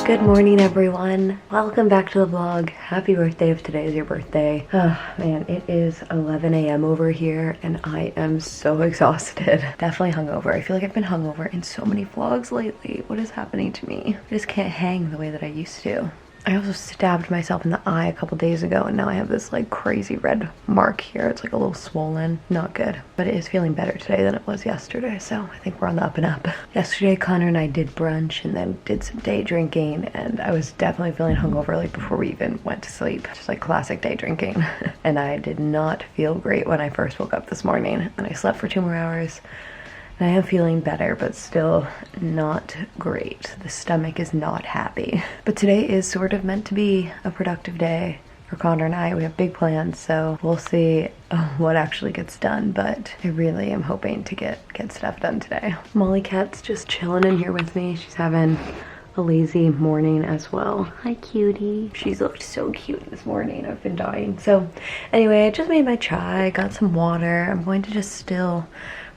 Good morning, everyone. Welcome back to the vlog. Happy birthday if today is your birthday. Oh man, it is 11 a.m. over here and I am so exhausted. Definitely hungover. I feel like I've been hungover in so many vlogs lately. What is happening to me? I just can't hang the way that I used to. I also stabbed myself in the eye a couple days ago and now I have this like crazy red mark here. It's like a little swollen. Not good. But it is feeling better today than it was yesterday, so I think we're on the up and up. Yesterday, Connor and I did brunch and then did some day drinking and I was definitely feeling hungover like before we even went to sleep. Just like classic day drinking. And I did not feel great when I first woke up this morning and I slept for 2 more hours. And I am feeling better, but still not great. The stomach is not happy. But today is sort of meant to be a productive day for Connor and I. We have big plans, so we'll see what actually gets done, but I really am hoping to get stuff done today. Molly Cat's just chilling in here with me. She's having a lazy morning as well. Hi, cutie. She's looked so cute this morning. I've been dying. So anyway, I just made my chai, got some water. I'm going to just still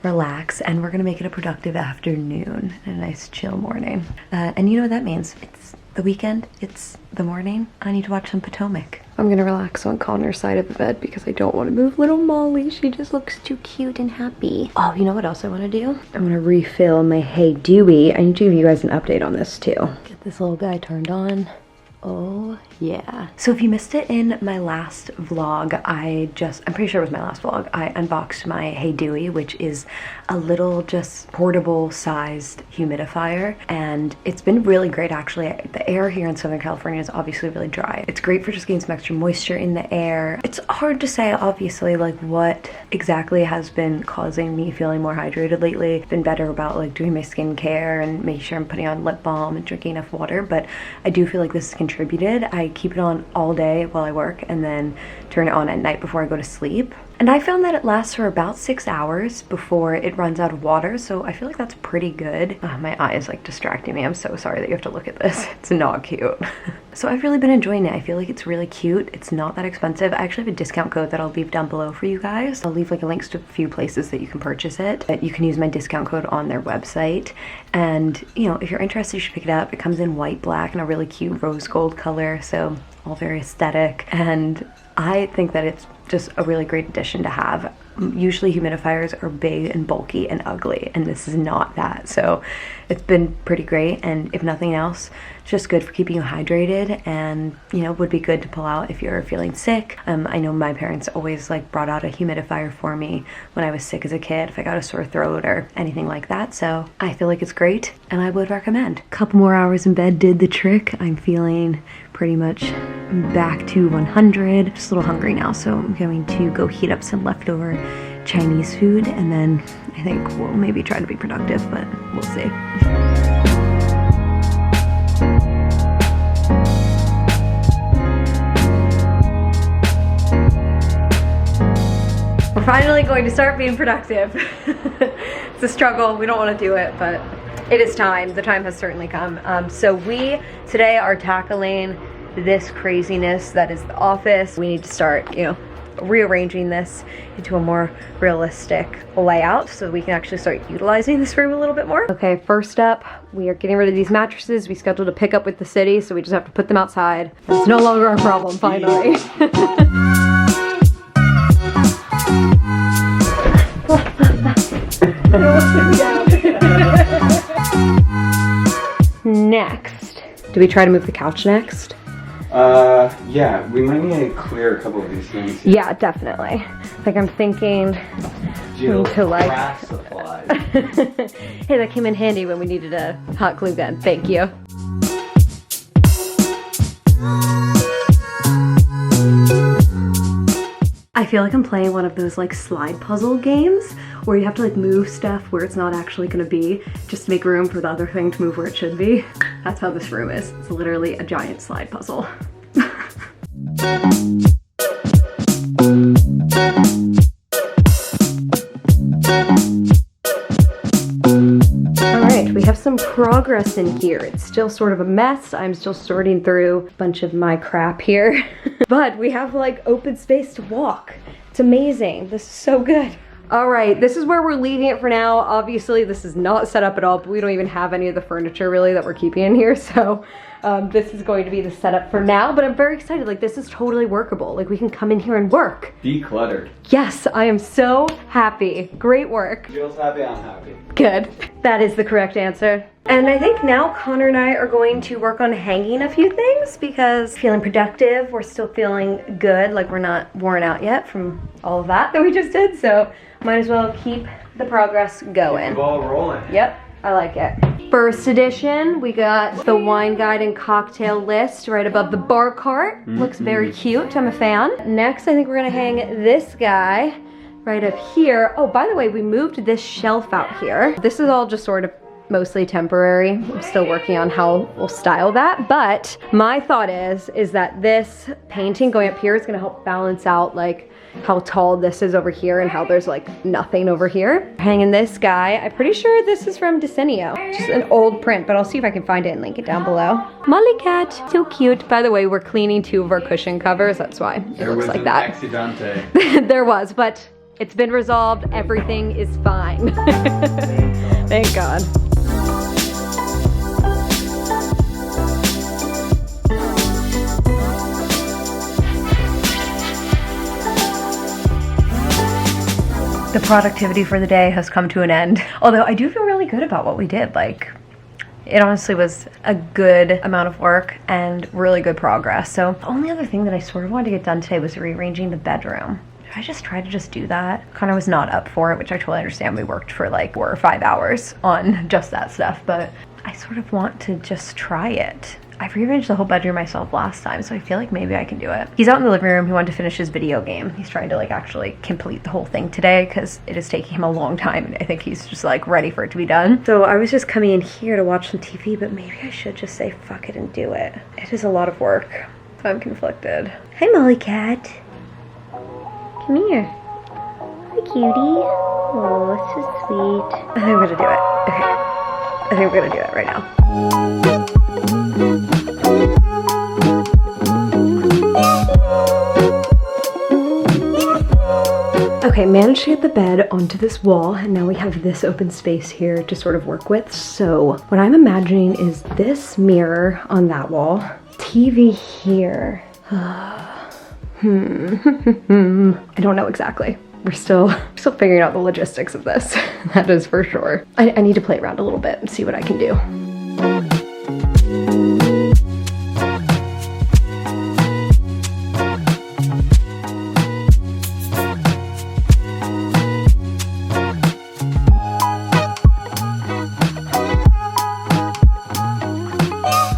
relax and we're gonna make it a productive afternoon and a nice chill morning. And you know what that means? It's the weekend, it's the morning. I need to watch some Potomac. I'm gonna relax on Connor's side of the bed because I don't want to move little Molly. She just looks too cute and happy. Oh, you know what else I want to do? I'm gonna refill my Hey Dewey. I need to give you guys an update on this too. Get this little guy turned on. Oh yeah. So if you missed it in my last vlog, I'm pretty sure it was my last vlog, I unboxed my Hey Dewey, which is a little just portable sized humidifier. And it's been really great actually. The air here in Southern California is obviously really dry. It's great for just getting some extra moisture in the air. It's hard to say obviously like what exactly has been causing me feeling more hydrated lately. I've been better about like doing my skincare and making sure I'm putting on lip balm and drinking enough water, but I do feel like this has contributed. I keep it on all day while I work and then turn it on at night before I go to sleep. And I found that it lasts for about 6 hours before it runs out of water, so I feel like that's pretty good. My eye is like distracting me. I'm so sorry that you have to look at this. It's not cute. So I've really been enjoying it. I feel like it's really cute. It's not that expensive. I actually have a discount code that I'll leave down below for you guys. I'll leave like links to a few places that you can purchase it. But you can use my discount code on their website. And you know, if you're interested, you should pick it up. It comes in white, black, and a really cute rose gold color, so all very aesthetic. And I think that it's just a really great addition to have. Usually humidifiers are big and bulky and ugly, and this is not that. So it's been pretty great, and if nothing else, it's just good for keeping you hydrated and, you know, would be good to pull out if you're feeling sick. I know my parents always like brought out a humidifier for me when I was sick as a kid, if I got a sore throat or anything like that. So I feel like it's great and I would recommend. Couple more hours in bed did the trick. I'm feeling pretty much back to 100. Just a little hungry now, so I'm going to go heat up some leftover Chinese food and then I think we'll maybe try to be productive, but we'll see. We're finally going to start being productive. It's a struggle. We don't want to do it, but it is time. The time has certainly come. So we today are tackling this craziness that is the office. We need to start, you know, rearranging this into a more realistic layout so we can actually start utilizing this room a little bit more. Okay, first up, we are getting rid of these mattresses. We scheduled a pickup with the city, so we just have to put them outside. It's no longer our problem, finally. Next, do we try to move the couch next? Yeah, we might need to clear a couple of these things. Yeah, definitely. Like I'm thinking Jill to like Cimorelli. Hey, that came in handy when we needed a hot glue gun. Thank you. I feel like I'm playing one of those like slide puzzle games where you have to like move stuff where it's not actually gonna be just to make room for the other thing to move where it should be. That's how this room is. It's literally a giant slide puzzle. Alright, we have some progress in here. It's still sort of a mess. I'm still sorting through a bunch of my crap here. But we have like open space to walk. It's amazing. This is so good. All right, this is where we're leaving it for now. Obviously, this is not set up at all, but we don't even have any of the furniture really that we're keeping in here. So this is going to be the setup for now, but I'm very excited. Like, this is totally workable. Like, we can come in here and work. Decluttered. Yes, I am so happy. Great work. Jill's happy, I'm happy. Good. That is the correct answer. And I think now Connor and I are going to work on hanging a few things because feeling productive, we're still feeling good, like we're not worn out yet from all of that we just did, so might as well keep the progress going. Keep the ball rolling. Yep, I like it. First edition, we got the wine guide and cocktail list right above the bar cart. Looks very cute, I'm a fan. Next, I think we're gonna hang this guy right up here. Oh, by the way, we moved this shelf out here. This is all just sort of mostly temporary. I'm still working on how we'll style that, but my thought is that this painting going up here is gonna help balance out like how tall this is over here and how there's like nothing over here. Hanging this guy, I'm pretty sure this is from Decenio. Just an old print, but I'll see if I can find it and link it down below. Molly cat, so cute. By the way, we're cleaning 2 of our cushion covers, that's why it looks like that. Accidente. There was, but it's been resolved. Everything is fine. Thank God. The productivity for the day has come to an end. Although I do feel really good about what we did. Like, it honestly was a good amount of work and really good progress. So the only other thing that I sort of wanted to get done today was rearranging the bedroom. Should I just try to just do that? Connor was not up for it, which I totally understand. We worked for like 4 or 5 hours on just that stuff, but I sort of want to just try it. I've rearranged the whole bedroom myself last time, so I feel like maybe I can do it. He's out in the living room. He wanted to finish his video game. He's trying to like actually complete the whole thing today because it is taking him a long time, and I think he's just like ready for it to be done. So I was just coming in here to watch some TV, but maybe I should just say fuck it and do it. It is a lot of work, so I'm conflicted. Hi, Molly cat. Come here. Hi, cutie. Oh, so sweet. I think I'm gonna do it. Okay. I think we're gonna do it right now. Okay, managed to get the bed onto this wall, and now we have this open space here to sort of work with. So what I'm imagining is this mirror on that wall, TV here. I don't know exactly. We're still figuring out the logistics of this. That is for sure. I need to play around a little bit and see what I can do.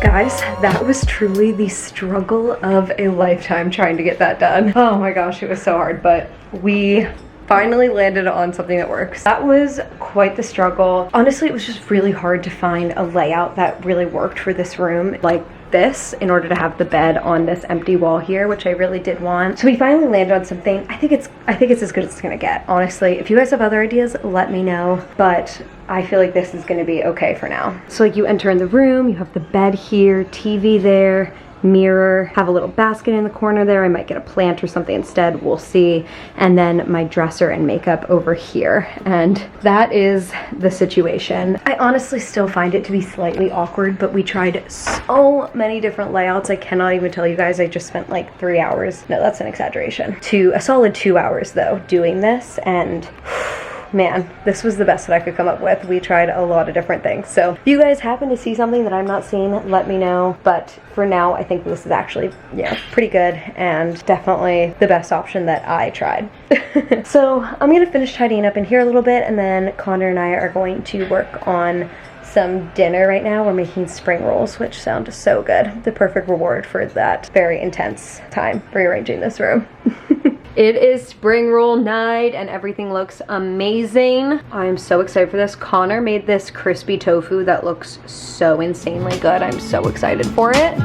Guys, that was truly the struggle of a lifetime trying to get that done. Oh my gosh, it was so hard, but we finally landed on something that works. That was quite the struggle. Honestly, it was just really hard to find a layout that really worked for this room like this in order to have the bed on this empty wall here, which I really did want. So we finally landed on something. I think it's as good as it's gonna get. Honestly, if you guys have other ideas, let me know, but I feel like this is gonna be okay for now. So like you enter in the room, you have the bed here, TV there, mirror, have a little basket in the corner there. I might get a plant or something instead, we'll see. And then my dresser and makeup over here. And that is the situation. I honestly still find it to be slightly awkward, but we tried so many different layouts. I cannot even tell you guys, I just spent like 3 hours. No, that's an exaggeration. A solid 2 hours though, doing this, and man, this was the best that I could come up with. We tried a lot of different things. So if you guys happen to see something that I'm not seeing, let me know. But for now, I think this is actually, yeah, pretty good and definitely the best option that I tried. So I'm gonna finish tidying up in here a little bit, and then Connor and I are going to work on some dinner right now. We're making spring rolls, which sound so good. The perfect reward for that very intense time rearranging this room. It is spring roll night and everything looks amazing. I'm so excited for this. Connor made this crispy tofu that looks so insanely good. I'm so excited for it.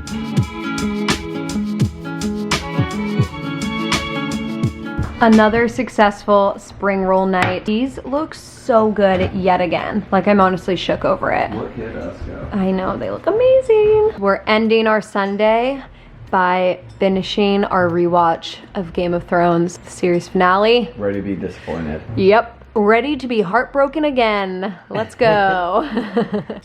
Another successful spring roll night. These look so good yet again. Like, I'm honestly shook over it. Look at us go. I know, they look amazing. We're ending our Sunday by finishing our rewatch of Game of Thrones series finale. Ready to be disappointed. Yep. ready to be heartbroken again. Let's go.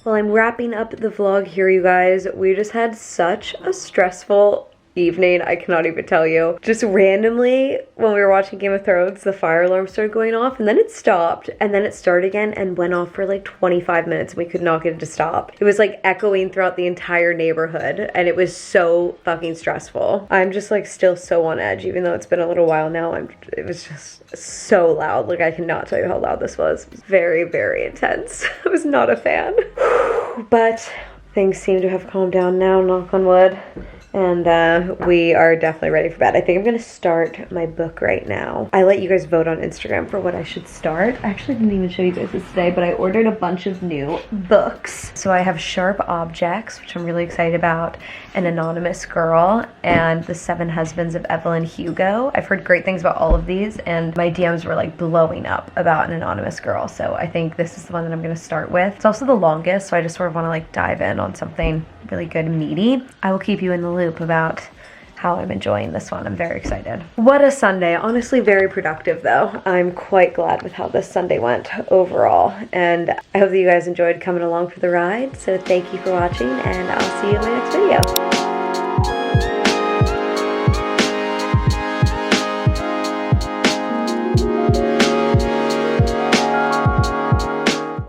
Well, I'm wrapping up the vlog here, you guys. We just had such a stressful evening, I cannot even tell you. Just randomly, when we were watching Game of Thrones, the fire alarm started going off, and then it stopped, and then it started again and went off for like 25 minutes, and we could not get it to stop. It was like echoing throughout the entire neighborhood, and it was so fucking stressful. I'm just like still so on edge, even though it's been a little while now. It was just so loud. Like, I cannot tell you how loud this was. It was very, very intense. I was not a fan. But things seem to have calmed down now, knock on wood. And we are definitely ready for bed. I think I'm gonna start my book right now. I let you guys vote on Instagram for what I should start. I actually didn't even show you guys this today, but I ordered a bunch of new books. So I have Sharp Objects, which I'm really excited about, An Anonymous Girl, and The 7 Husbands of Evelyn Hugo. I've heard great things about all of these, and my DMs were like blowing up about An Anonymous Girl. So I think this is the one that I'm gonna start with. It's also the longest, so I just sort of wanna like dive in on something really good and meaty. I will keep you in the loop about how I'm enjoying this one. I'm very excited. What a Sunday. Honestly, very productive though. I'm quite glad with how this Sunday went overall. And I hope that you guys enjoyed coming along for the ride. So thank you for watching, and I'll see you in my next video.